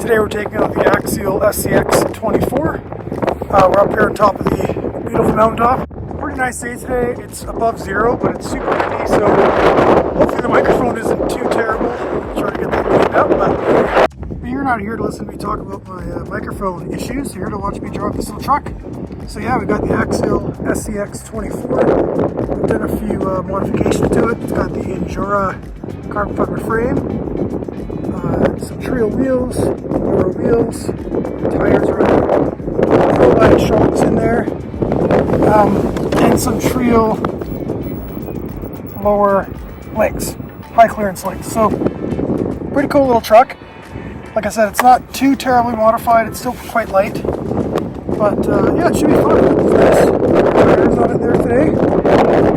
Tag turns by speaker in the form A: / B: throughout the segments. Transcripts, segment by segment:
A: Today we're taking out the Axial SCX24. We're up here on top of the beautiful mountaintop. Pretty nice day today. It's above zero, but it's super windy, so hopefully the microphone isn't too terrible. I'll try to get that cleaned up, but you're not here to listen to me talk about my microphone issues. You're here to watch me drive this little truck. So yeah, we've got the Axial SCX24. I've done a few modifications to it. It's got the Injora carbon fiber frame, some Treal Wheels, Injora Wheels, tires around, Proline shocks in there, and some Treal lower links, high clearance links. So pretty cool little truck. Like I said, it's not too terribly modified. It's still quite light, but yeah, it should be fun. There's nice tires on it there today,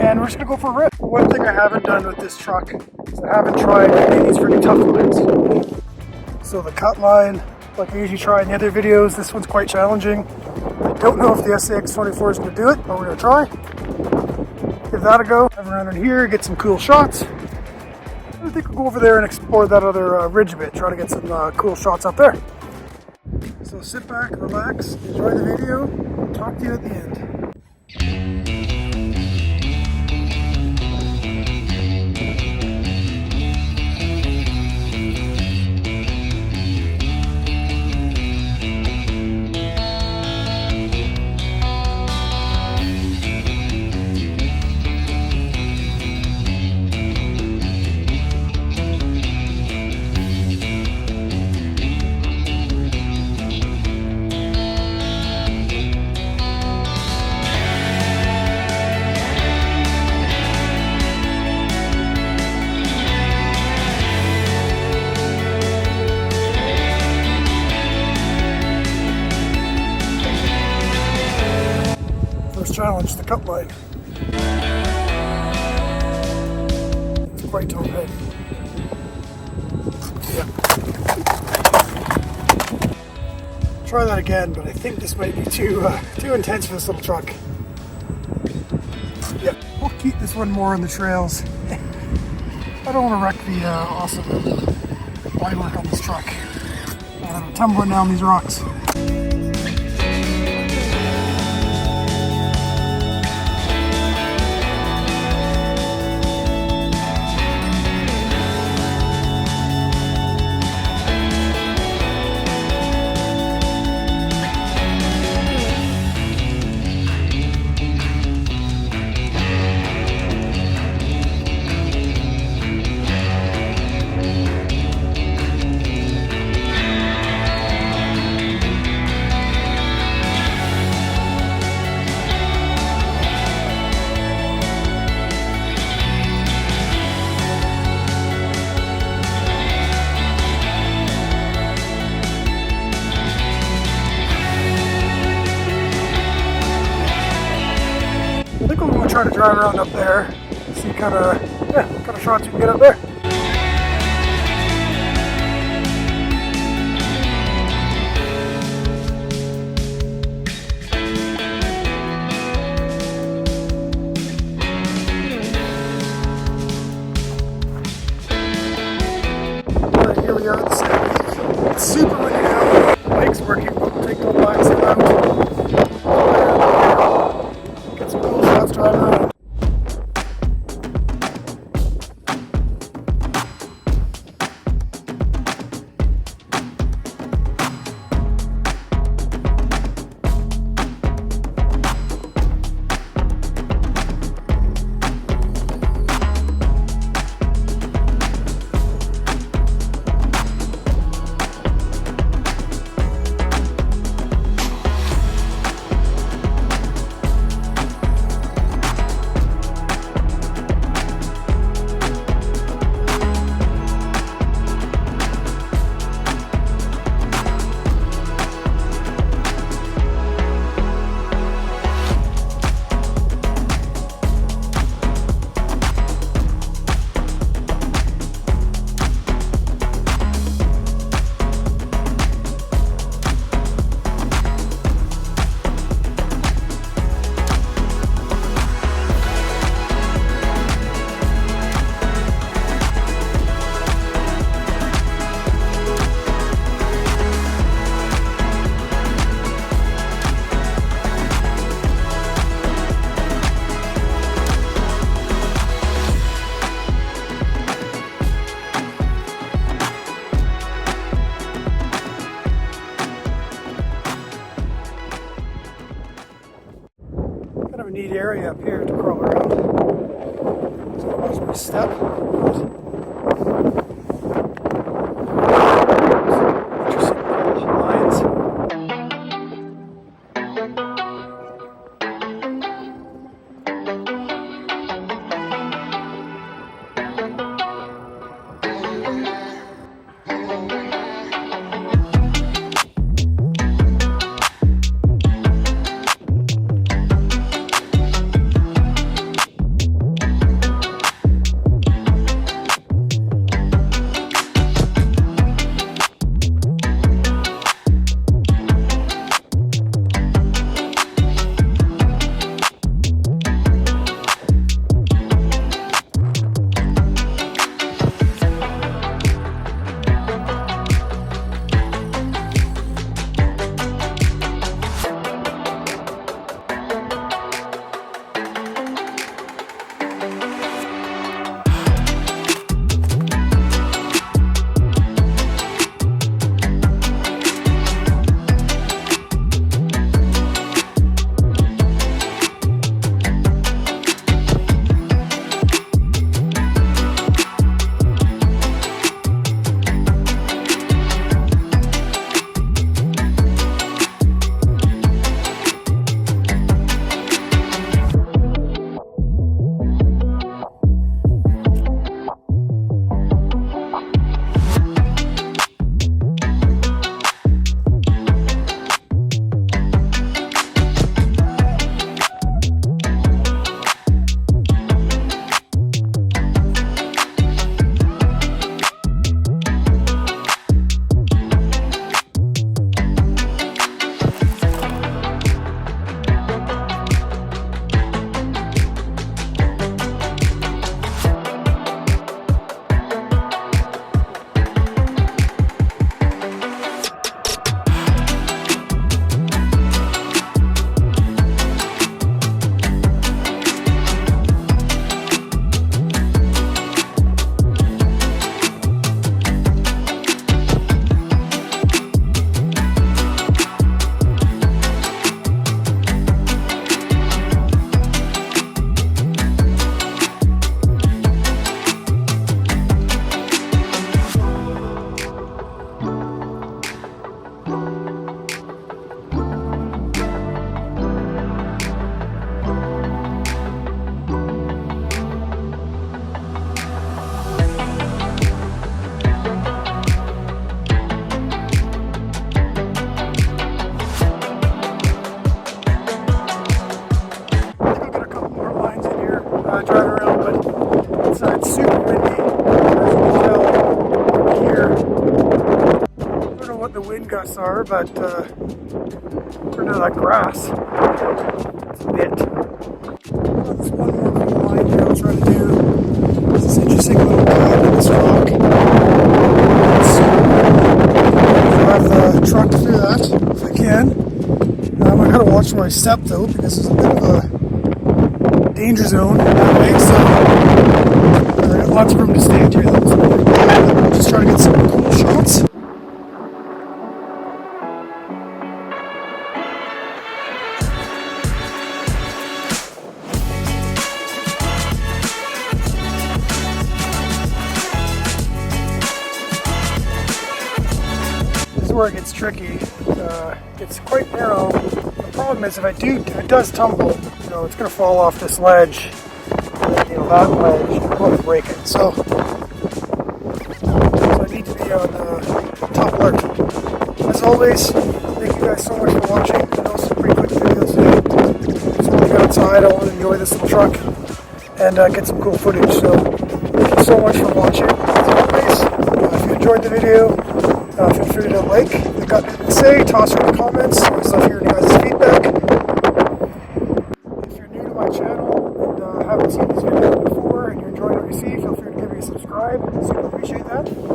A: and we're just gonna go for a rip. One thing I haven't done with this truck is I haven't tried any of these really tough lines. So the cut line, like I usually try in the other videos, this one's quite challenging. I don't know if the SCX24 is gonna do it, but we're gonna try. Give that a go. Come around in here, get some cool shots. I think we'll go over there and explore that other ridge a bit, try to get some cool shots up there. So sit back, relax, enjoy the video, talk to you at the end. Challenge the cut line. It's quite tall head. Yeah. Try that again, but I think this might be too intense for this little truck. Yeah, we'll keep this one more on the trails. I don't want to wreck the awesome bodywork on this truck. I'm tumbling down these rocks. I think I'm going to try to drive around up there, see kind of shots you can get up there. Alright, here we are at the second week. It's super windy now. The bike's working, but we'll take the bikes around. Get some cool shots driving around. Kind of a neat area up here to crawl around. So there's my step. Interesting lines. Driving around, but it's super windy, as you can tell over here. I don't know what the wind gusts are, but turn to that grass, it's a bit. There's one more cool line here I'll try to do. There's this interesting little cut in this rock. I'll drive the truck through that if I can. I gotta watch where I step though, because there's a bit of a danger zone that way, so I got lots of room to stand here though, so I'm just trying to get some cool shots. This is where it gets tricky. It's quite narrow. The problem is if it does tumble, it's going to fall off this ledge, and then, that ledge, will probably break it. So I need to be on top alert. As always, thank you guys so much for watching. I know some pretty quick videos today. Just want to get outside, I want to enjoy this little truck, and get some cool footage. So thank you so much for watching. As always, if you enjoyed the video, feel free to like. If you've got anything to say, toss it in the comments. I always love hearing you guys' feedback. My channel and haven't seen these videos before and you're enjoying what you see, feel free to give me a subscribe. So I appreciate that.